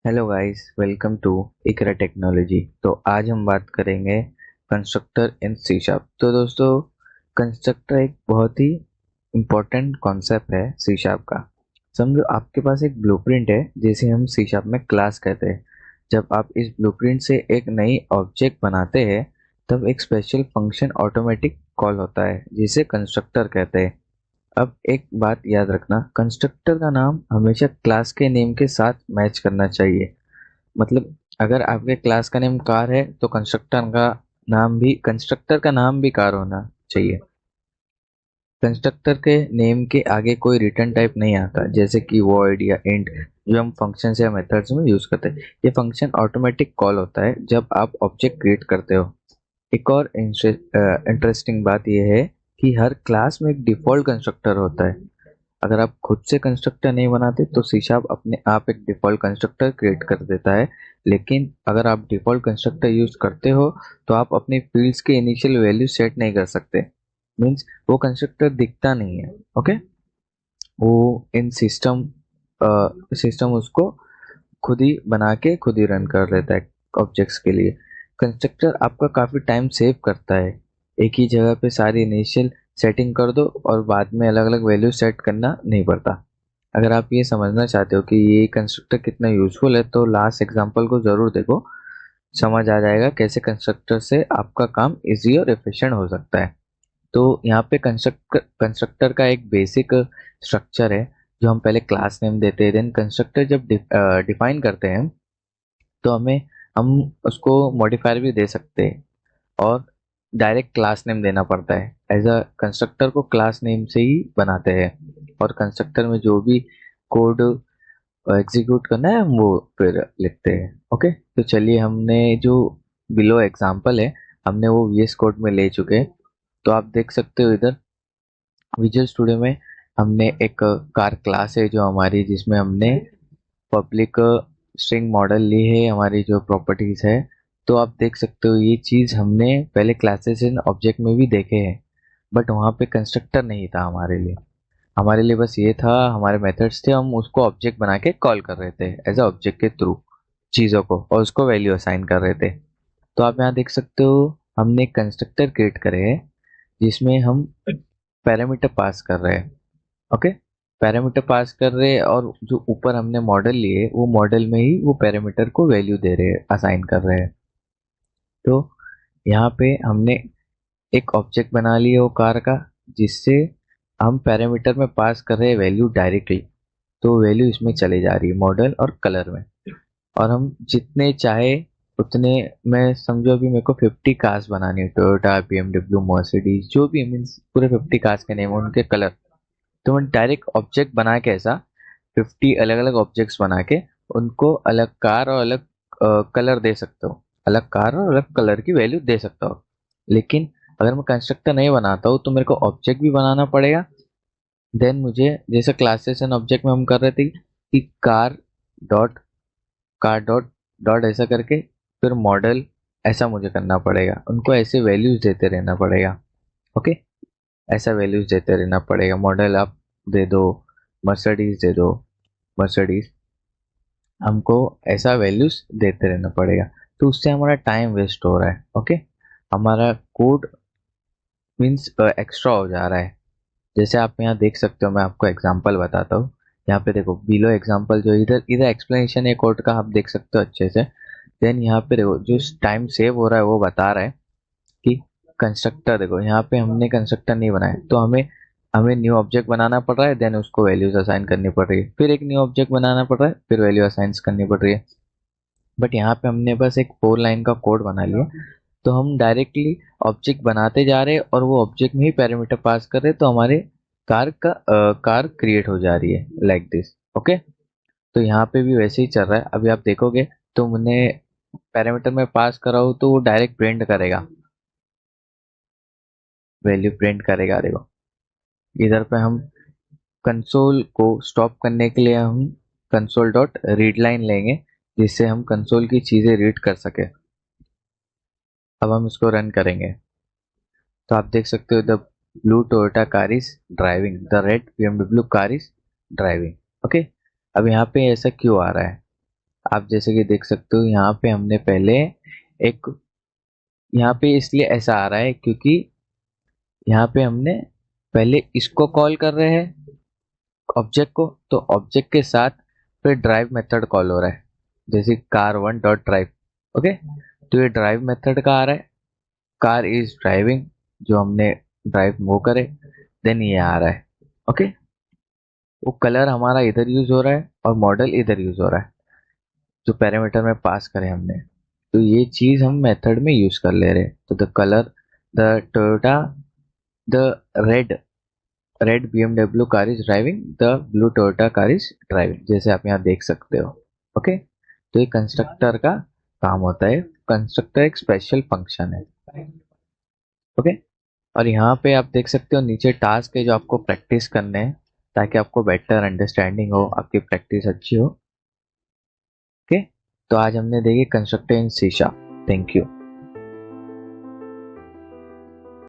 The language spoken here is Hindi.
Hello guys, welcome to Iqra technology. तो आज हम बात करेंगे कंस्ट्रक्टर इन सी शार्प। तो दोस्तों, कंस्ट्रक्टर एक बहुत ही इम्पोर्टेंट कॉन्सेप्ट है सी शार्प का। समझो आपके पास एक ब्लूप्रिंट है जिसे हम सी शार्प में क्लास कहते हैं। जब आप इस ब्लूप्रिंट से एक नई ऑब्जेक्ट बनाते हैं तब एक स्पेशल फंक्शन ऑटोमेटिक कॉल होता है जिसे कंस्ट्रक्टर कहते हैं। अब एक बात याद रखना, कंस्ट्रक्टर का नाम हमेशा क्लास के नेम के साथ मैच करना चाहिए। मतलब अगर आपके क्लास का नेम कार है तो कंस्ट्रक्टर का नाम भी कार होना चाहिए। कंस्ट्रक्टर के नेम के आगे कोई रिटर्न टाइप नहीं आता, जैसे कि वॉइड या इंट जो हम फंक्शंस या मेथड्स में यूज करते हैं। ये फंक्शन ऑटोमेटिक कॉल होता है जब आप ऑब्जेक्ट क्रिएट करते हो। एक और इंटरेस्टिंग बात यह है कि हर क्लास में एक डिफॉल्ट कंस्ट्रक्टर होता है। अगर आप खुद से कंस्ट्रक्टर नहीं बनाते तो सी शार्प अपने आप एक डिफॉल्ट कंस्ट्रक्टर क्रिएट कर देता है। लेकिन अगर आप डिफॉल्ट कंस्ट्रक्टर यूज करते हो तो आप अपनी फील्ड्स के इनिशियल वैल्यू सेट नहीं कर सकते। मीन्स वो कंस्ट्रक्टर दिखता नहीं है। ओके, वो इन सिस्टम उसको खुद ही बना के खुद ही रन कर लेता है ऑब्जेक्ट्स के लिए। कंस्ट्रक्टर आपका काफ़ी टाइम सेव करता है। एक ही जगह पे सारी इनिशियल सेटिंग कर दो और बाद में अलग अलग वैल्यू सेट करना नहीं पड़ता। अगर आप ये समझना चाहते हो कि ये कंस्ट्रक्टर कितना यूजफुल है तो लास्ट एग्जांपल को ज़रूर देखो। समझ आ जाएगा कैसे कंस्ट्रक्टर से आपका काम इजी और एफिशिएंट हो सकता है। तो यहाँ पे कंस्ट्रक्टर का एक बेसिक स्ट्रक्चर है जो हम पहले क्लास नेम देते हैं। देन कंस्ट्रक्टर जब डिफाइन करते हैं तो हम उसको मॉडिफायर भी दे सकते हैं और डायरेक्ट क्लास नेम देना पड़ता है। एज अ कंस्ट्रक्टर को क्लास नेम से ही बनाते हैं और कंस्ट्रक्टर में जो भी कोड एग्जीक्यूट करना है हम वो फिर लिखते हैं। ओके, तो चलिए, हमने जो बिलो एग्जांपल है हमने वो वीएस कोड में ले चुके हैं। तो आप देख सकते हो इधर विजुअल स्टूडियो में हमने एक कार क्लास है जो हमारी, जिसमें हमने पब्लिक स्ट्रिंग मॉडल ली है हमारी जो प्रॉपर्टीज है। तो आप देख सकते हो ये चीज़ हमने पहले क्लासेस इन ऑब्जेक्ट में भी देखे हैं, बट वहाँ पे कंस्ट्रक्टर नहीं था हमारे लिए बस ये था, हमारे मेथड्स थे, हम उसको ऑब्जेक्ट बना के कॉल कर रहे थे एज अ ऑब्जेक्ट के थ्रू चीज़ों को और उसको वैल्यू असाइन कर रहे थे। तो आप यहाँ देख सकते हो हमने कंस्ट्रक्टर क्रिएट करे हैं जिसमें हम पैरामीटर पास कर रहे हैं। ओके, पैरामीटर पास कर रहे हैं और जो ऊपर हमने मॉडल लिए वो मॉडल में ही वो पैरामीटर को वैल्यू दे रहे हैं, असाइन कर रहे हैं। तो यहाँ पे हमने एक ऑब्जेक्ट बना लिया वो कार का, जिससे हम पैरामीटर में पास कर रहे हैं वैल्यू डायरेक्टली। तो वैल्यू इसमें चले जा रही है मॉडल और कलर में। और हम जितने चाहे उतने, मैं समझो अभी मेरे को 50 कार्स बनानी है, टोयोटा, बीएमडब्ल्यू, मर्सिडीज, जो भी मीन्स पूरे 50 कार्स के नेम, उनके कलर। तो मैं डायरेक्ट ऑब्जेक्ट बना के ऐसा 50 अलग अलग ऑब्जेक्ट्स बना के उनको अलग कार और अलग कलर दे सकता हूँ, अलग कार और अलग कलर की वैल्यू दे सकता हूँ। लेकिन अगर मैं कंस्ट्रक्टर नहीं बनाता हूँ तो मेरे को ऑब्जेक्ट भी बनाना पड़ेगा। देन मुझे, जैसे क्लासेस एंड ऑब्जेक्ट में हम कर रहे थे कि डॉट कार डॉट डॉट ऐसा करके फिर मॉडल, ऐसा मुझे करना पड़ेगा, उनको ऐसे वैल्यूज देते रहना पड़ेगा। ओके, ऐसा वैल्यूज देते रहना पड़ेगा। मॉडल आप दे दो, मर्सिडीज दे दो, मर्सिडीज, हमको ऐसा वैल्यूज देते रहना पड़ेगा। तो उससे हमारा टाइम वेस्ट हो रहा है। ओके, हमारा कोड मीन्स एक्स्ट्रा हो जा रहा है। जैसे आप यहाँ देख सकते हो, मैं आपको एग्जांपल बताता हूँ। यहाँ पे देखो बिलो एग्जांपल, जो इधर इधर एक्सप्लेनेशन है कोड का, आप देख सकते हो अच्छे से। देन यहाँ पे देखो जो टाइम सेव हो रहा है वो बता रहा है कि कंस्ट्रक्टर, देखो यहाँ पे हमने कंस्ट्रक्टर नहीं बनाया तो हमें हमें न्यू ऑब्जेक्ट बनाना पड़ रहा है। देन उसको वैल्यूज असाइन करनी पड़ रही है, फिर एक न्यू ऑब्जेक्ट बनाना पड़ रहा है, फिर वैल्यू असाइन करनी पड़ रही है। बट यहाँ पे हमने बस एक 4 लाइन का कोड बना लिया, तो हम डायरेक्टली ऑब्जेक्ट बनाते जा रहे हैं और वो ऑब्जेक्ट में ही पैरामीटर पास कर रहे हैं, तो हमारे कार क्रिएट हो जा रही है लाइक दिस। ओके, तो यहाँ पे भी वैसे ही चल रहा है। अभी आप देखोगे तो मैंने पैरामीटर में पास करा हो तो वो डायरेक्ट प्रिंट करेगा, वैल्यू प्रिंट करेगा। देखो इधर पे हम कंसोल को स्टॉप करने के लिए हम कंसोल डॉट रीड लाइन लेंगे, जिससे हम कंसोल की चीजें रीड कर सके। अब हम इसको रन करेंगे तो आप देख सकते हो the blue Toyota car is driving, the red BMW car is driving. Okay, अब यहाँ पे ऐसा क्यों आ रहा है? आप जैसे कि देख सकते हो यहाँ पे हमने पहले एक, यहाँ पे इसलिए ऐसा आ रहा है क्योंकि यहाँ पे हमने पहले इसको कॉल कर रहे हैं ऑब्जेक्ट को, तो ऑब्जेक्ट के साथ फिर ड्राइव मेथड कॉल हो रहा है, जैसे car one dot drive. Okay, तो ये ड्राइव मेथड का आ रहा है, कार इज ड्राइविंग जो हमने ड्राइव मूव करे, देन ये आ रहा है। ओके, वो कलर हमारा इधर यूज हो रहा है और मॉडल इधर यूज हो रहा है जो पैरामीटर में पास करे हमने। तो ये चीज हम मेथड में यूज कर ले रहे हैं। तो the colour, the Toyota, the red red BMW car is driving, the blue Toyota car is driving, जैसे आप यहाँ देख सकते हो। ओके, तो ये कंस्ट्रक्टर का काम होता है। कंस्ट्रक्टर एक स्पेशल फंक्शन है। ओके, और यहाँ पे आप देख सकते हो नीचे टास्क है जो आपको प्रैक्टिस करने हैं ताकि आपको बेटर अंडरस्टैंडिंग हो, आपकी प्रैक्टिस अच्छी हो। ओके, तो आज हमने देखी constructor in C sharp. Thank you.